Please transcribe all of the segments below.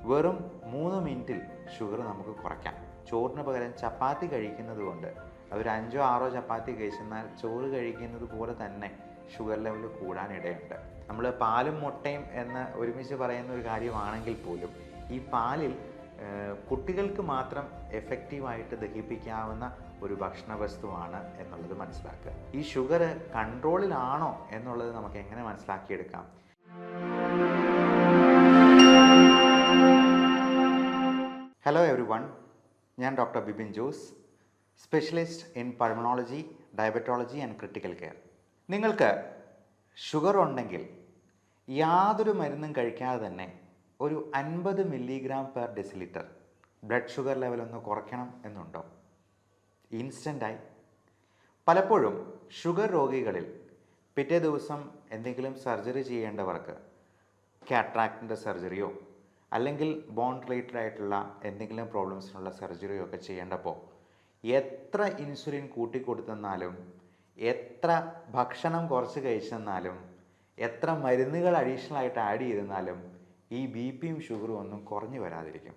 വെറും 3 മിനിറ്റിൽ ഷുഗർ നമുക്ക് കുറയ്ക്കാം. ചോറിന് പകരം ചപ്പാത്തി കഴിക്കുന്നത് കൊണ്ട് ഒരു 5-6 ചപ്പാത്തി കഴിച്ചെന്നാൽ ചോറ് കഴിക്കുന്നത് പോലെ തന്നെ ഷുഗർ ലെവൽ കൂടാനിടയുണ്ട്. നമ്മൾ പാലും മുട്ടയും എന്ന് ഒരുമിച്ച് പറയുന്ന ഒരു കാര്യമാണെങ്കിൽ പോലും ഈ പാലിൽ കുട്ടികൾക്ക് മാത്രം എഫക്റ്റീവായിട്ട് ദഹിപ്പിക്കാവുന്ന ഒരു ഭക്ഷണ വസ്തുവാണ് എന്നുള്ളത് മനസ്സിലാക്കുക. ഈ ഷുഗർ കൺട്രോളിലാണോ എന്നുള്ളത് നമുക്ക് എങ്ങനെ മനസ്സിലാക്കിയെടുക്കാം? ഹലോ എവരിവൺ, ഞാൻ doctor Bipin Jose, specialist in pulmonology, diabetology and critical care. നിങ്ങൾക്ക് ഷുഗർ ഉണ്ടെങ്കിൽ യാതൊരു മരുന്നും കഴിക്കാതെ തന്നെ ഒരു 50 milligram per decilitre blood sugar level ഒന്ന് കുറയ്ക്കണം എന്നുണ്ടോ? ഇൻസ്റ്റൻ്റായി. പലപ്പോഴും ഷുഗർ രോഗികളിൽ പിറ്റേ ദിവസം എന്തെങ്കിലും സർജറി ചെയ്യേണ്ടവർക്ക് കാട്രാക്റ്റിൻ്റെ സർജറിയോ അല്ലെങ്കിൽ ബോൺ റിലേറ്റഡ് ആയിട്ടുള്ള എന്തെങ്കിലും പ്രോബ്ലംസിനുള്ള സർജറിയോ ഒക്കെ ചെയ്യേണ്ടപ്പോൾ എത്ര ഇൻസുലിൻ കൂട്ടിക്കൊടുത്തെന്നാലും, എത്ര ഭക്ഷണം കുറച്ച് കഴിച്ചെന്നാലും, എത്ര മരുന്നുകൾ അഡീഷണൽ ആയിട്ട് ആഡ് ചെയ്തെന്നാലും ഈ ബി പിയും ഷുഗറും ഒന്നും കുറഞ്ഞു വരാതിരിക്കും.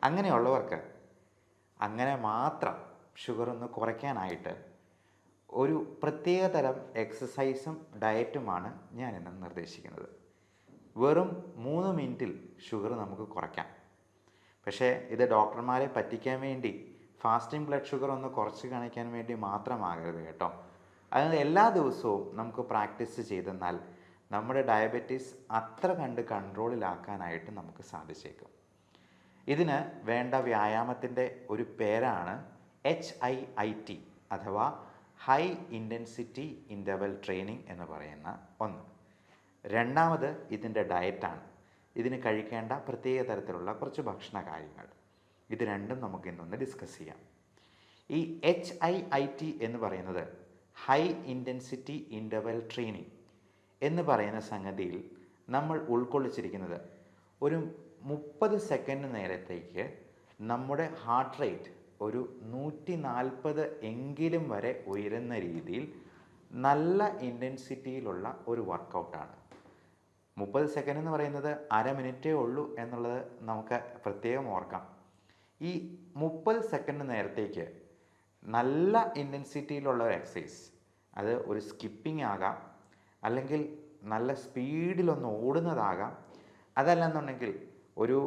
അങ്ങനെയുള്ളവർക്ക് അങ്ങനെ മാത്രം ഷുഗർ ഒന്ന് കുറയ്ക്കാനായിട്ട് ഒരു പ്രത്യേക തരം എക്സസൈസും ഡയറ്റുമാണ് ഞാനിന്ന് നിർദ്ദേശിക്കുന്നത്. വെറും 3 മിനിറ്റിൽ ഷുഗർ നമുക്ക് കുറയ്ക്കാം. പക്ഷേ ഇത് ഡോക്ടർമാരെ പറ്റിക്കാൻ വേണ്ടി ഫാസ്റ്റിംഗ് ബ്ലഡ് ഷുഗർ ഒന്ന് കുറച്ച് കാണിക്കാൻ വേണ്ടി മാത്രമാകരുത് കേട്ടോ. അത് എല്ലാ ദിവസവും നമുക്ക് പ്രാക്ടീസ് ചെയ്തെന്നാൽ നമ്മുടെ ഡയബറ്റീസ് അത്ര കണ്ട് കൺട്രോളിലാക്കാനായിട്ട് നമുക്ക് സാധിച്ചേക്കും. ഇതിന് വേണ്ട വ്യായാമത്തിൻ്റെ ഒരു പേരാണ് HIIT അഥവാ ഹൈ ഇൻറ്റൻസിറ്റി ഇൻ്റർവൽ ട്രെയിനിങ് എന്ന് പറയുന്ന ഒന്ന്. രണ്ടാമത് ഇതിൻ്റെ ഡയറ്റാണ്. ഇതിന് കഴിക്കേണ്ട പ്രത്യേക തരത്തിലുള്ള കുറച്ച് ഭക്ഷണ കാര്യങ്ങൾ. ഇത് രണ്ടും നമുക്ക് ഇന്നൊന്ന് ഡിസ്കസ് ചെയ്യാം. ഈ HIIT എന്ന് പറയുന്നത് ഹൈ ഇൻറ്റൻസിറ്റി ഇൻ്റർവൽ ട്രെയിനിങ് എന്ന് പറയുന്ന സംഗതിയിൽ നമ്മൾ ഉൾക്കൊള്ളിച്ചിരിക്കുന്നത് ഒരു 30 സെക്കൻഡ് നേരത്തേക്ക് നമ്മുടെ ഹാർട്ട് റേറ്റ് ഒരു 140 എങ്കിലും വരെ ഉയരുന്ന രീതിയിൽ നല്ല ഇൻറ്റൻസിറ്റിയിലുള്ള ഒരു വർക്കൗട്ടാണ്. 30 സെക്കൻഡ് എന്ന് പറയുന്നത് അര മിനിറ്റേ ഉള്ളൂ എന്നുള്ളത് നമുക്ക് പ്രത്യേകം ഓർക്കാം. ഈ 30 സെക്കൻഡ് നേരത്തേക്ക് നല്ല ഇൻറ്റൻസിറ്റിയിലുള്ള ഒരു എക്സസൈസ്, അത് ഒരു സ്കിപ്പിംഗ് ആകാം, അല്ലെങ്കിൽ നല്ല സ്പീഡിലൊന്ന് ഓടുന്നതാകാം, അതല്ലെന്നുണ്ടെങ്കിൽ ഒരു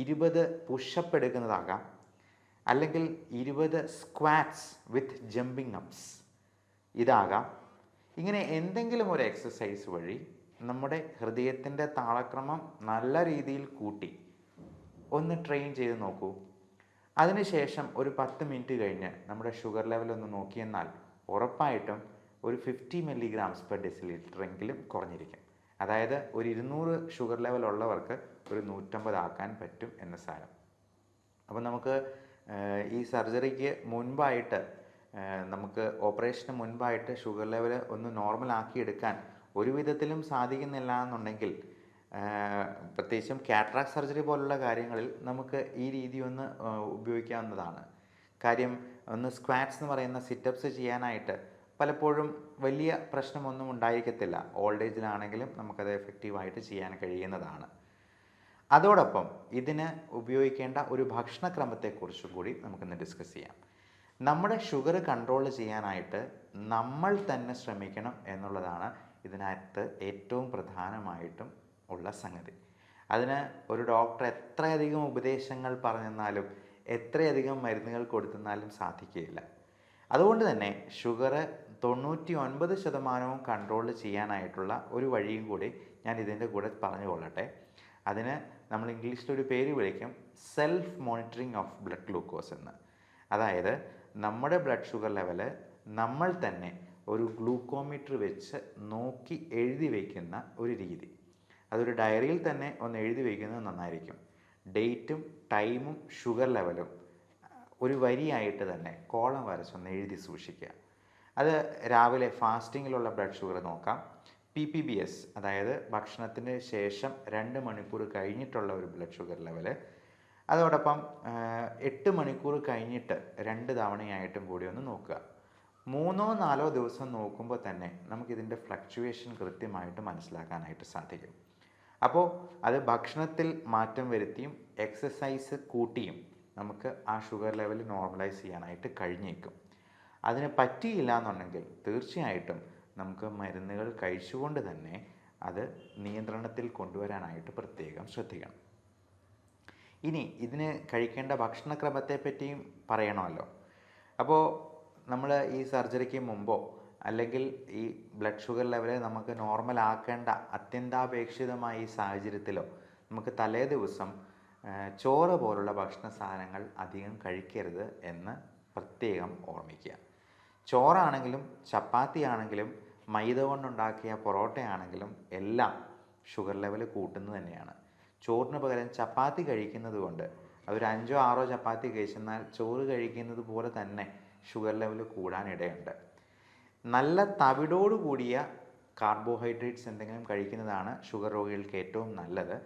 20 പുഷപ്പ് എടുക്കുന്നതാകാം, അല്ലെങ്കിൽ 20 സ്ക്വാറ്റ്സ് വിത്ത് ജമ്പിങ് അപ്സ് ഇതാകാം. ഇങ്ങനെ എന്തെങ്കിലും ഒരു എക്സസൈസ് വഴി നമ്മുടെ ഹൃദയത്തിൻ്റെ താളക്രമം നല്ല രീതിയിൽ കൂട്ടി ഒന്ന് ട്രെയിൻ ചെയ്ത് നോക്കൂ. അതിനുശേഷം ഒരു 10 മിനിറ്റ് കഴിഞ്ഞ് നമ്മുടെ ഷുഗർ ലെവൽ ഒന്ന് നോക്കിയെന്നാൽ ഉറപ്പായിട്ടും ഒരു 50 മില്ലിഗ്രാംസ് പെർ ഡെസിലിറ്റർ എങ്കിലും കുറഞ്ഞിരിക്കും. അതായത് ഒരു 200 ഷുഗർ ലെവൽ ഉള്ളവർക്ക് ഒരു 150 ആക്കാൻ പറ്റും എന്ന് സാരം. അപ്പോൾ നമുക്ക് ഈ സർജറിക്ക് മുൻപായിട്ട്, നമുക്ക് ഓപ്പറേഷന് മുൻപായിട്ട് ഷുഗർ ലെവൽ ഒന്ന് നോർമലാക്കി എടുക്കാൻ ഒരു വിധത്തിലും സാധിക്കുന്നില്ല എന്നുണ്ടെങ്കിൽ, പ്രത്യേകിച്ചും കാട്രാക്ട് സർജറി പോലുള്ള കാര്യങ്ങളിൽ നമുക്ക് ഈ രീതി ഒന്ന് ഉപയോഗിക്കാവുന്നതാണ്. കാര്യം, ഒന്ന് സ്ക്വാറ്റ്സ് എന്ന് പറയുന്ന സിറ്റപ്സ് ചെയ്യാനായിട്ട് പലപ്പോഴും വലിയ പ്രശ്നമൊന്നും ഉണ്ടായിരിക്കത്തില്ല. ഓൾഡ് ഏജിലാണെങ്കിലും നമുക്കത് എഫക്റ്റീവായിട്ട് ചെയ്യാൻ കഴിയുന്നതാണ്. അതോടൊപ്പം ഇതിന് ഉപയോഗിക്കേണ്ട ഒരു ഭക്ഷണക്രമത്തെക്കുറിച്ചും കൂടി നമുക്കിന്ന് ഡിസ്കസ് ചെയ്യാം. നമ്മുടെ ഷുഗർ കൺട്രോൾ ചെയ്യാനായിട്ട് നമ്മൾ തന്നെ ശ്രമിക്കണം എന്നുള്ളതാണ് ഇതിനകത്ത് ഏറ്റവും പ്രധാനമായിട്ടും ഉള്ള സംഗതി. അതിന് ഒരു ഡോക്ടർ എത്രയധികം ഉപദേശങ്ങൾ പറഞ്ഞെന്നാലും എത്രയധികം മരുന്നുകൾ കൊടുത്തെന്നാലും സാധിക്കുകയില്ല. അതുകൊണ്ട് തന്നെ ഷുഗർ 99% കൺട്രോൾ ചെയ്യാനായിട്ടുള്ള ഒരു വഴിയും കൂടി ഞാൻ ഇതിൻ്റെ കൂടെ പറഞ്ഞു കൊള്ളട്ടെ. അതിന് നമ്മൾ ഇംഗ്ലീഷിലൊരു പേര് വിളിക്കും self monitoring of blood glucose എന്ന്. അതായത് നമ്മുടെ ബ്ലഡ് ഷുഗർ ലെവല് നമ്മൾ തന്നെ ഒരു ഗ്ലൂക്കോമീറ്റർ വെച്ച് നോക്കി എഴുതി വയ്ക്കുന്ന ഒരു രീതി. അതൊരു ഡയറിയിൽ തന്നെ ഒന്ന് എഴുതി വയ്ക്കുന്നത് നന്നായിരിക്കും. ഡേറ്റും ടൈമും ഷുഗർ ലെവലും ഒരു വരിയായിട്ട് തന്നെ കോളം വരച്ചൊന്ന് എഴുതി സൂക്ഷിക്കുക. അത് രാവിലെ ഫാസ്റ്റിങ്ങിലുള്ള ബ്ലഡ് ഷുഗർ നോക്കാം. PPBS, അതായത് ഭക്ഷണത്തിന് ശേഷം 2 മണിക്കൂർ കഴിഞ്ഞിട്ടുള്ള ഒരു ബ്ലഡ് ഷുഗർ ലെവല്. അതോടൊപ്പം 8 മണിക്കൂർ കഴിഞ്ഞിട്ട് 2 തവണയായിട്ടും കൂടി ഒന്ന് നോക്കുക. 3-4 ദിവസം നോക്കുമ്പോൾ തന്നെ നമുക്കിതിൻ്റെ ഫ്ലക്ച്വേഷൻ കൃത്യമായിട്ട് മനസ്സിലാക്കാനായിട്ട് സാധിക്കും. അപ്പോൾ അത് ഭക്ഷണത്തിൽ മാറ്റം വരുത്തിയും എക്സസൈസ് കൂട്ടിയും നമുക്ക് ആ ഷുഗർ ലെവൽ നോർമലൈസ് ചെയ്യാനായിട്ട് കഴിഞ്ഞേക്കും. അതിന് പറ്റിയില്ല എന്നുണ്ടെങ്കിൽ തീർച്ചയായിട്ടും നമുക്ക് മരുന്നുകൾ കഴിച്ചുകൊണ്ട് തന്നെ അത് നിയന്ത്രണത്തിൽ കൊണ്ടുവരാനായിട്ട് പ്രത്യേകം ശ്രദ്ധിക്കണം. ഇനി ഇതിന് കഴിക്കേണ്ട ഭക്ഷണക്രമത്തെ പറ്റിയും പറയണമല്ലോ. അപ്പോൾ നമ്മൾ ഈ സർജറിക്ക് മുമ്പോ അല്ലെങ്കിൽ ഈ ബ്ലഡ് ഷുഗർ ലെവൽ നമുക്ക് നോർമൽ ആക്കേണ്ട അത്യന്താപേക്ഷിതമായ ഈ സാഹചര്യത്തിലോ നമുക്ക് തലേ ദിവസം ചോറ് പോലുള്ള ഭക്ഷണ സാധനങ്ങൾ അധികം കഴിക്കരുത് എന്ന് പ്രത്യേകം ഓർമ്മിക്കുക. ചോറാണെങ്കിലും ചപ്പാത്തി ആണെങ്കിലും മൈദ കൊണ്ടുണ്ടാക്കിയ പൊറോട്ടയാണെങ്കിലും എല്ലാം ഷുഗർ ലെവൽ കൂട്ടുന്നത് തന്നെയാണ്. ചോറിന് പകരം ചപ്പാത്തി കഴിക്കുന്നത് കൊണ്ട് അതൊരു 5 or 6 ചപ്പാത്തി കഴിച്ചെന്നാൽ ചോറ് കഴിക്കുന്നത് പോലെ തന്നെ ഷുഗർ ലെവൽ കൂടാനിടയുണ്ട്. നല്ല തവിടോട് കൂടിയ കാർബോഹൈഡ്രേറ്റ്സ് എന്തെങ്കിലും കഴിക്കുന്നതാണ് ഷുഗർ രോഗികൾക്ക് ഏറ്റവും നല്ലത്.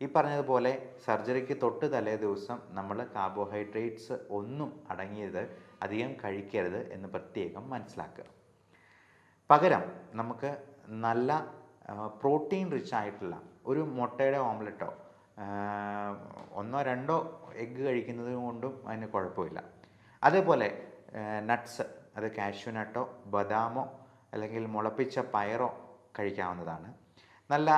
ഈ പറഞ്ഞതുപോലെ സർജറിക്ക് തൊട്ട് തലേ ദിവസം നമ്മൾ കാർബോഹൈഡ്രേറ്റ്സ് ഒന്നും അടങ്ങിയത് അധികം കഴിക്കരുത് എന്ന് പ്രത്യേകം മനസ്സിലാക്കുക. പകരം നമുക്ക് നല്ല പ്രോട്ടീൻ റിച്ച് ആയിട്ടുള്ള ഒരു മുട്ടയുടെ ഓംലെറ്റോ 1-2 എഗ്ഗ് കഴിക്കുന്നത് കൊണ്ടും അതിന് കുഴപ്പമില്ല. അതേപോലെ നട്ട്സ്, അത് കാഷ്യൂ നട്ടോ ബദാമോ അല്ലെങ്കിൽ മുളപ്പിച്ച പയറോ കഴിക്കാവുന്നതാണ്. നല്ല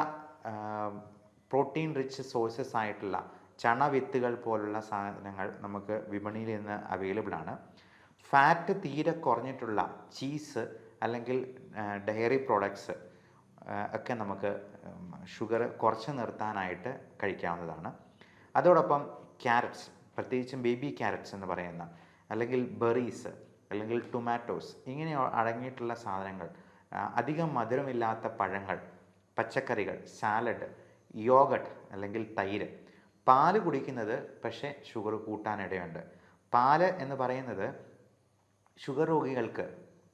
പ്രോട്ടീൻ റിച്ച് സോഴ്സസ് ആയിട്ടുള്ള ചണവിത്തുകൾ പോലുള്ള സാധനങ്ങൾ നമുക്ക് വിപണിയിൽ നിന്ന് അവൈലബിൾ ആണ്. ഫാറ്റ് തീരെ കുറഞ്ഞിട്ടുള്ള ചീസ് അല്ലെങ്കിൽ ഡയറി പ്രോഡക്ട്സ് ഒക്കെ നമുക്ക് ഷുഗർ കുറച്ച് നിർത്താനായിട്ട് കഴിക്കാവുന്നതാണ്. അതോടൊപ്പം ക്യാരറ്റ്സ്, പ്രത്യേകിച്ചും ബേബി ക്യാരറ്റ്സ് എന്ന് പറയുന്ന അല്ലെങ്കിൽ ബെറീസ് അല്ലെങ്കിൽ ടൊമാറ്റോസ് ഇങ്ങനെ അടങ്ങിയിട്ടുള്ള സാധനങ്ങൾ, അധികം മധുരമില്ലാത്ത പഴങ്ങൾ, പച്ചക്കറികൾ, സാലഡ്, യോഗട്ട് അല്ലെങ്കിൽ തൈര്. പാല് കുടിക്കുന്നത് പക്ഷേ ഷുഗർ കൂട്ടാനിടയുണ്ട്. പാല് എന്ന് പറയുന്നത് ഷുഗർ രോഗികൾക്ക്,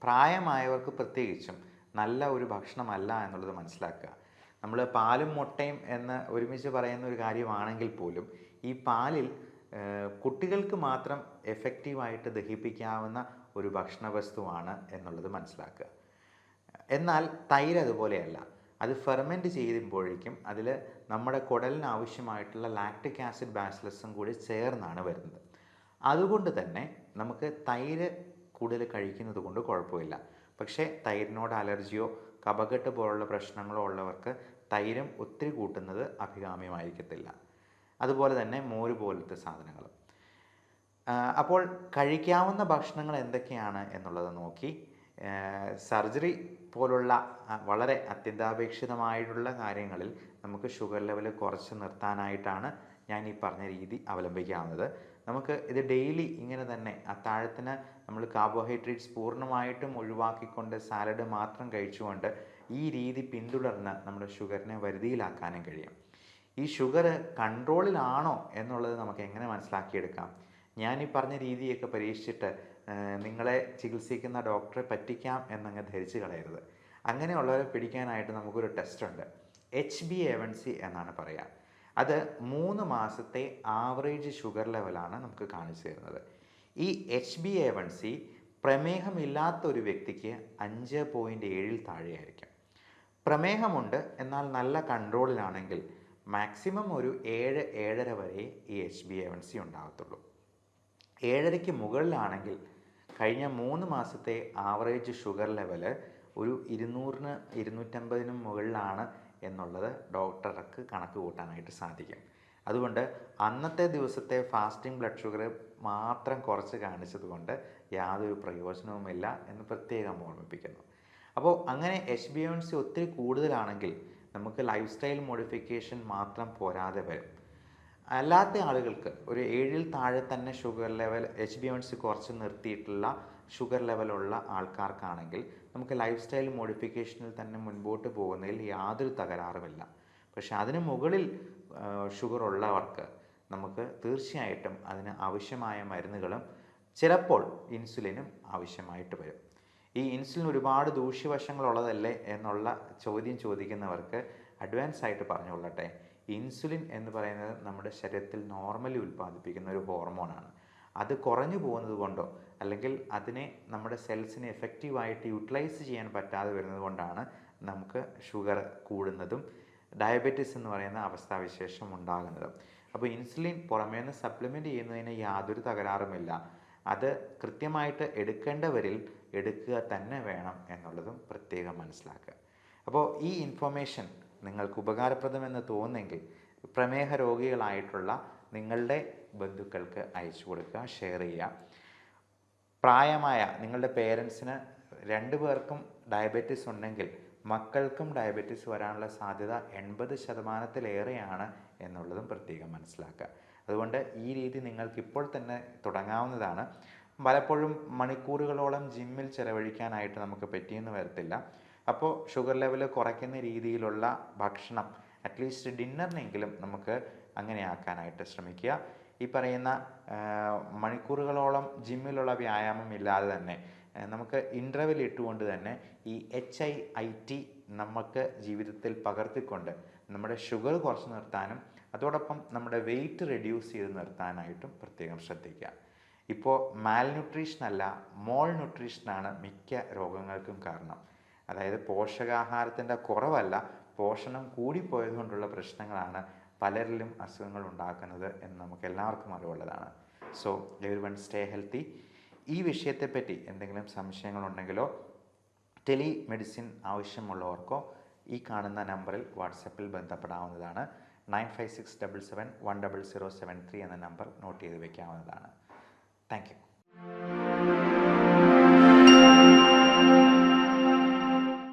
പ്രായമായവർക്ക് പ്രത്യേകിച്ചും നല്ല ഒരു ഭക്ഷണമല്ല എന്നുള്ളത് മനസ്സിലാക്കുക. നമ്മൾ പാലും മുട്ടയും എന്ന് ഒരുമിച്ച് പറയുന്ന ഒരു കാര്യമാണെങ്കിൽ പോലും ഈ പാലിൽ കുട്ടികൾക്ക് മാത്രം എഫക്റ്റീവായിട്ട് ദഹിപ്പിക്കാവുന്ന ഒരു ഭക്ഷണ വസ്തുവാണ് എന്നുള്ളത് മനസ്സിലാക്കുക. എന്നാൽ തൈര് അതുപോലെയല്ല. അത് ഫെർമെൻറ്റ് ചെയ്യുമ്പോഴേക്കും അതിൽ നമ്മുടെ കുടലിന് ആവശ്യമായിട്ടുള്ള ലാക്റ്റിക് ആസിഡ് ബാസിലസും കൂടി ചേർന്നാണ് വരുന്നത്. അതുകൊണ്ട് തന്നെ നമുക്ക് തൈര് കൂടുതൽ കഴിക്കുന്നത് കൊണ്ട് കുഴപ്പമില്ല. പക്ഷേ തൈരിനോട് അലർജിയോ കഫക്കെട്ട് പോലുള്ള പ്രശ്നങ്ങളോ ഉള്ളവർക്ക് തൈരും ഒത്തിരി കൂട്ടുന്നത് അഭികാമ്യമായിരിക്കത്തില്ല. അതുപോലെ തന്നെ മോര് പോലത്തെ സാധനങ്ങൾ. അപ്പോൾ കഴിക്കാവുന്ന ഭക്ഷണങ്ങൾ എന്തൊക്കെയാണ് എന്നുള്ളത് നോക്കി സർജറി പോലുള്ള വളരെ അത്യന്താപേക്ഷിതമായിട്ടുള്ള കാര്യങ്ങളിൽ നമുക്ക് ഷുഗർ ലെവൽ കുറച്ച് നിർത്താനായിട്ടാണ് ഞാൻ ഈ പറഞ്ഞ രീതി അവലംബിക്കാവുന്നത്. നമുക്ക് ഇത് ഡെയിലി ഇങ്ങനെ തന്നെ അത്താഴത്തിന് നമ്മൾ കാർബോഹൈഡ്രേറ്റ്സ് പൂർണ്ണമായിട്ടും ഒഴിവാക്കിക്കൊണ്ട് സാലഡ് മാത്രം കഴിച്ചുകൊണ്ട് ഈ രീതി പിന്തുടർന്ന് നമ്മുടെ ഷുഗറിനെ വരുതിയിലാക്കാനും കഴിയും. ഈ ഷുഗർ കൺട്രോളിലാണോ എന്നുള്ളത് നമുക്ക് എങ്ങനെ മനസ്സിലാക്കിയെടുക്കാം? ഞാൻ ഈ പറഞ്ഞ രീതിയൊക്കെ പരീക്ഷിച്ചിട്ട് നിങ്ങളെ ചികിത്സിക്കുന്ന ഡോക്ടറെ പറ്റിക്കാം എന്നങ്ങ് ധരിച്ച് കളയരുത്. അങ്ങനെയുള്ളവരെ പിടിക്കാനായിട്ട് നമുക്കൊരു ടെസ്റ്റ് ഉണ്ട്. HbA1c എന്നാണ് പറയുക. അത് 3 മാസത്തെ ആവറേജ് ഷുഗർ ലെവലാണ് നമുക്ക് കാണിച്ചു തരുന്നത്. ഈ HbA1c പ്രമേഹമില്ലാത്ത ഒരു വ്യക്തിക്ക് 5.7 താഴെയായിരിക്കും. പ്രമേഹമുണ്ട് എന്നാൽ നല്ല കൺട്രോളിലാണെങ്കിൽ മാക്സിമം ഒരു 7-7.5 വരെ ഈ HbA1c ഉണ്ടാകത്തുള്ളൂ. 7.5ക്ക് മുകളിലാണെങ്കിൽ കഴിഞ്ഞ 3 മാസത്തെ ആവറേജ് ഷുഗർ ലെവൽ ഒരു 200-250 മുകളിലാണ് എന്നുള്ളത് ഡോക്ടർക്ക് കണക്ക് കൂട്ടാനായിട്ട് സാധിക്കും. അതുകൊണ്ട് അന്നത്തെ ദിവസത്തെ ഫാസ്റ്റിംഗ് ബ്ലഡ് ഷുഗർ മാത്രം കുറച്ച് കാണിച്ചതുകൊണ്ട് യാതൊരു പ്രയോജനവുമില്ല എന്ന് പ്രത്യേകം ഓർമ്മിപ്പിക്കുന്നു. അപ്പോൾ അങ്ങനെ HbA1c ഒത്തിരി കൂടുതലാണെങ്കിൽ നമുക്ക് ലൈഫ് സ്റ്റൈൽ മോഡിഫിക്കേഷൻ മാത്രം പോരാതെ വരും. അല്ലാത്ത ആളുകൾക്ക് ഒരു 7ൽ താഴെ തന്നെ ഷുഗർ ലെവൽ HbA1c കുറച്ച് നിർത്തിയിട്ടുള്ള ഷുഗർ ലെവലുള്ള ആൾക്കാർക്കാണെങ്കിൽ നമുക്ക് ലൈഫ് സ്റ്റൈൽ മോഡിഫിക്കേഷനിൽ തന്നെ മുൻപോട്ട് പോകുന്നതിൽ യാതൊരു തകരാറുമില്ല. പക്ഷെ അതിന് മുകളിൽ ഷുഗർ ഉള്ളവർക്ക് നമുക്ക് തീർച്ചയായിട്ടും അതിന് ആവശ്യമായ മരുന്നുകളും ചിലപ്പോൾ ഇൻസുലിനും ആവശ്യമായിട്ട് വരും. ഈ ഇൻസുലിൻ ഒരുപാട് ദൂഷ്യവശങ്ങളുള്ളതല്ലേ എന്നുള്ള ചോദ്യം ചോദിക്കുന്നവർക്ക് അഡ്വാൻസ് ആയിട്ട് പറഞ്ഞുകൊള്ളട്ടെ, ഇൻസുലിൻ എന്ന് പറയുന്നത് നമ്മുടെ ശരീരത്തിൽ നോർമലി ഉൽപ്പാദിപ്പിക്കുന്ന ഒരു ഹോർമോണാണ്. അത് കുറഞ്ഞു പോകുന്നത് കൊണ്ടോ അല്ലെങ്കിൽ അതിനെ നമ്മുടെ സെൽസിനെ എഫക്റ്റീവായിട്ട് യൂട്ടിലൈസ് ചെയ്യാൻ പറ്റാതെ വരുന്നത് കൊണ്ടാണ് നമുക്ക് ഷുഗർ കൂടുന്നതും ഡയബറ്റീസ് എന്ന് പറയുന്ന അവസ്ഥാവിശേഷം ഉണ്ടാകുന്നത്. അപ്പോൾ ഇൻസുലിൻ പുറമേ നിന്ന് സപ്ലിമെൻറ്റ് ചെയ്യുന്നതിന് യാതൊരു തകരാറുമില്ല. അത് കൃത്യമായിട്ട് എടുക്കേണ്ടവരിൽ എടുക്കുക തന്നെ വേണം എന്നുള്ളതും പ്രത്യേകം മനസ്സിലാക്കുക. അപ്പോൾ ഈ ഇൻഫർമേഷൻ നിങ്ങൾക്ക് ഉപകാരപ്രദമെന്ന് തോന്നുന്നെങ്കിൽ പ്രമേഹ രോഗികളായിട്ടുള്ള നിങ്ങളുടെ ബന്ധുക്കൾക്ക് അയച്ചു കൊടുക്കുക, ഷെയർ ചെയ്യുക. പ്രായമായ നിങ്ങളുടെ പേരൻസിന് 2 പേർക്കും ഡയബറ്റീസ് ഉണ്ടെങ്കിൽ മക്കൾക്കും ഡയബറ്റീസ് വരാനുള്ള സാധ്യത 80% എന്നുള്ളതും പ്രത്യേകം മനസ്സിലാക്കുക. അതുകൊണ്ട് ഈ രീതി നിങ്ങൾക്കിപ്പോൾ തന്നെ തുടങ്ങാവുന്നതാണ്. പലപ്പോഴും മണിക്കൂറുകളോളം ജിമ്മിൽ ചിലവഴിക്കാനായിട്ട് നമുക്ക് പറ്റിയെന്ന് വരത്തില്ല. അപ്പോൾ ഷുഗർ ലെവൽ കുറയ്ക്കുന്ന രീതിയിലുള്ള ഭക്ഷണം അറ്റ്ലീസ്റ്റ് ഡിന്നറിനെങ്കിലും നമുക്ക് അങ്ങനെ ആക്കാനായിട്ട് ശ്രമിക്കുക. ഈ പറയുന്ന മണിക്കൂറുകളോളം ജിമ്മിലുള്ള വ്യായാമം ഇല്ലാതെ തന്നെ നമുക്ക് ഇൻ്റർവെൽ ഇട്ടുകൊണ്ട് തന്നെ ഈ HIIT നമുക്ക് ജീവിതത്തിൽ പകർത്തിക്കൊണ്ട് നമ്മുടെ ഷുഗർ കുറച്ച് നിർത്താനും അതോടൊപ്പം നമ്മുടെ വെയിറ്റ് റെഡ്യൂസ് ചെയ്ത് നിർത്താനായിട്ടും പ്രത്യേകം ശ്രദ്ധിക്കുക. ഇപ്പോൾ മാൽന്യൂട്രീഷനല്ല, മോൾ ന്യൂട്രീഷനാണ് മിക്ക രോഗങ്ങൾക്കും കാരണം. അതായത് പോഷകാഹാരത്തിൻ്റെ കുറവല്ല, പോഷണം കൂടിപ്പോയതുകൊണ്ടുള്ള പ്രശ്നങ്ങളാണ് പലരിലും അസുഖങ്ങൾ ഉണ്ടാക്കുന്നത് എന്ന് നമുക്ക് എല്ലാവർക്കും അറിവുള്ളതാണ്. So everyone stay healthy. ഈ വിഷയത്തെപ്പറ്റി എന്തെങ്കിലും സംശയങ്ങളുണ്ടെങ്കിലോ ടെലിമെഡിസിൻ ആവശ്യമുള്ളവർക്കോ ഈ കാണുന്ന നമ്പറിൽ വാട്സപ്പിൽ ബന്ധപ്പെടാവുന്നതാണ്. 9567710073 എന്ന നമ്പർ നോട്ട് ചെയ്ത് വയ്ക്കാവുന്നതാണ്. Thank you.